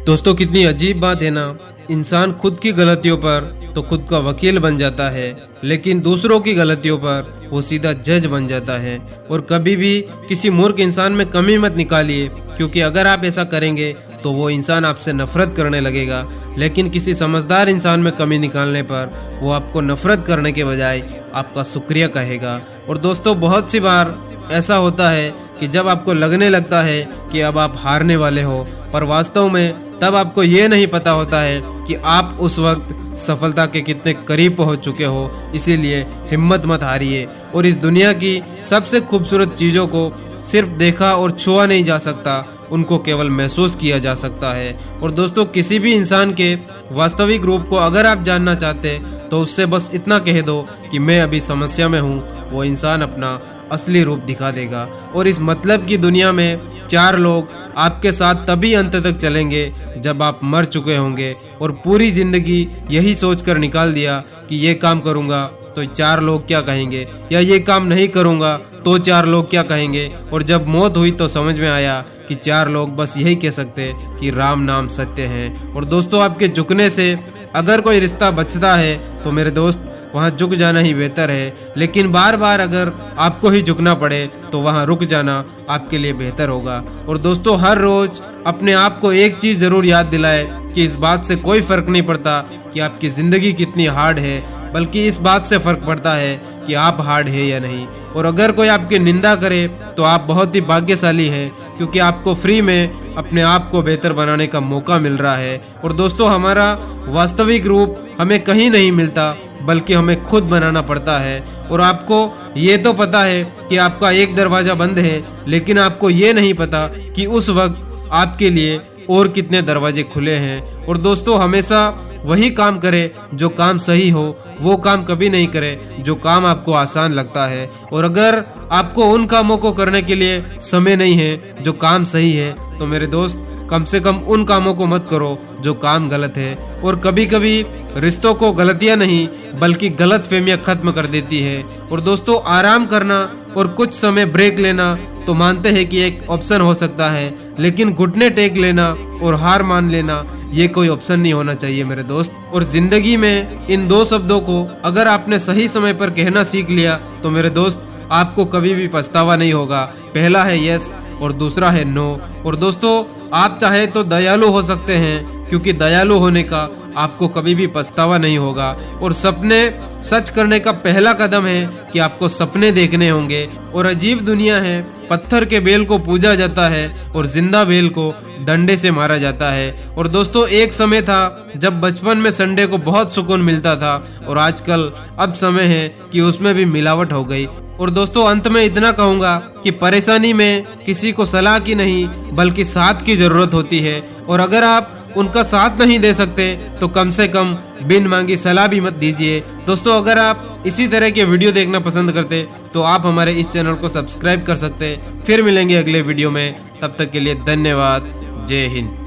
दोस्तों कितनी अजीब बात है ना। इंसान खुद की गलतियों पर तो खुद का वकील बन जाता है, लेकिन दूसरों की गलतियों पर वो सीधा जज बन जाता है। और कभी भी किसी मूर्ख इंसान में कमी मत निकालिए, क्योंकि अगर आप ऐसा करेंगे तो वो इंसान आपसे नफरत करने लगेगा। लेकिन किसी समझदार इंसान में कमी निकालने पर वो आपको नफरत करने के बजाय आपका शुक्रिया कहेगा। और दोस्तों बहुत सी बार ऐसा होता है कि जब आपको लगने लगता है कि अब आप हारने वाले हो, पर वास्तव में तब आपको ये नहीं पता होता है कि आप उस वक्त सफलता के कितने करीब पहुंच चुके हो। इसीलिए हिम्मत मत हारिए। और इस दुनिया की सबसे खूबसूरत चीज़ों को सिर्फ देखा और छुआ नहीं जा सकता, उनको केवल महसूस किया जा सकता है। और दोस्तों किसी भी इंसान के वास्तविक रूप को अगर आप जानना चाहते तो उससे बस इतना कह दो कि मैं अभी समस्या में हूँ, वो इंसान अपना असली रूप दिखा देगा। और इस मतलब की दुनिया में चार लोग आपके साथ तभी अंत तक चलेंगे जब आप मर चुके होंगे और पूरी जिंदगी यही सोचकर निकाल दिया कि ये काम करूँगा तो चार लोग क्या कहेंगे, या ये काम नहीं करूँगा तो चार लोग क्या कहेंगे। और जब मौत हुई तो समझ में आया कि चार लोग बस यही कह सकते कि राम नाम सत्य है। और दोस्तों आपके झुकने से अगर कोई रिश्ता बचता है तो मेरे दोस्त वहाँ झुक जाना ही बेहतर है, लेकिन बार बार अगर आपको ही झुकना पड़े तो वहाँ रुक जाना आपके लिए बेहतर होगा। और दोस्तों हर रोज अपने आप को एक चीज़ ज़रूर याद दिलाए कि इस बात से कोई फ़र्क नहीं पड़ता कि आपकी ज़िंदगी कितनी हार्ड है, बल्कि इस बात से फ़र्क पड़ता है कि आप हार्ड है या नहीं। और अगर कोई आपकी निंदा करे तो आप बहुत ही भाग्यशाली हैं, क्योंकि आपको फ्री में अपने आप को बेहतर बनाने का मौका मिल रहा है। और दोस्तों हमारा वास्तविक रूप हमें कहीं नहीं मिलता, बल्कि हमें खुद बनाना पड़ता है। और आपको ये तो पता है कि आपका एक दरवाज़ा बंद है, लेकिन आपको ये नहीं पता कि उस वक्त आपके लिए और कितने दरवाजे खुले हैं। और दोस्तों हमेशा वही काम करे जो काम सही हो, वो काम कभी नहीं करे जो काम आपको आसान लगता है। और अगर आपको उन कामों को करने के लिए समय नहीं है जो काम सही है, तो मेरे दोस्त कम से कम उन कामों को मत करो जो काम गलत है। और कभी कभी रिश्तों को गलतियां नहीं बल्कि गलत फहमियां खत्म कर देती है। और दोस्तों आराम करना और कुछ समय ब्रेक लेना तो मानते हैं कि एक ऑप्शन हो सकता है, लेकिन घुटने टेक लेना और हार मान लेना ये कोई ऑप्शन नहीं होना चाहिए मेरे दोस्त। और जिंदगी में इन दो शब्दों को अगर आपने सही समय पर कहना सीख लिया तो मेरे दोस्त आपको कभी भी पछतावा नहीं होगा। पहला है यस और दूसरा है नो। और दोस्तों आप चाहे तो दयालु हो सकते हैं, क्योंकि दयालु होने का आपको कभी भी पछतावा नहीं होगा। और सपने सच करने का पहला कदम है कि आपको सपने देखने होंगे। और अजीब दुनिया है, पत्थर के बेल को पूजा जाता है और जिंदा बेल को डंडे से मारा जाता है। और दोस्तों एक समय था जब बचपन में संडे को बहुत सुकून मिलता था, और आजकल अब समय है कि उसमें भी मिलावट हो गई। और दोस्तों अंत में इतना कहूँगा कि परेशानी में किसी को सलाह की नहीं बल्कि साथ की ज़रूरत होती है। और अगर आप उनका साथ नहीं दे सकते तो कम से कम बिन मांगी सलाह भी मत दीजिए। दोस्तों अगर आप इसी तरह के वीडियो देखना पसंद करते तो आप हमारे इस चैनल को सब्सक्राइब कर सकते। फिर मिलेंगे अगले वीडियो में, तब तक के लिए धन्यवाद। जय हिंद।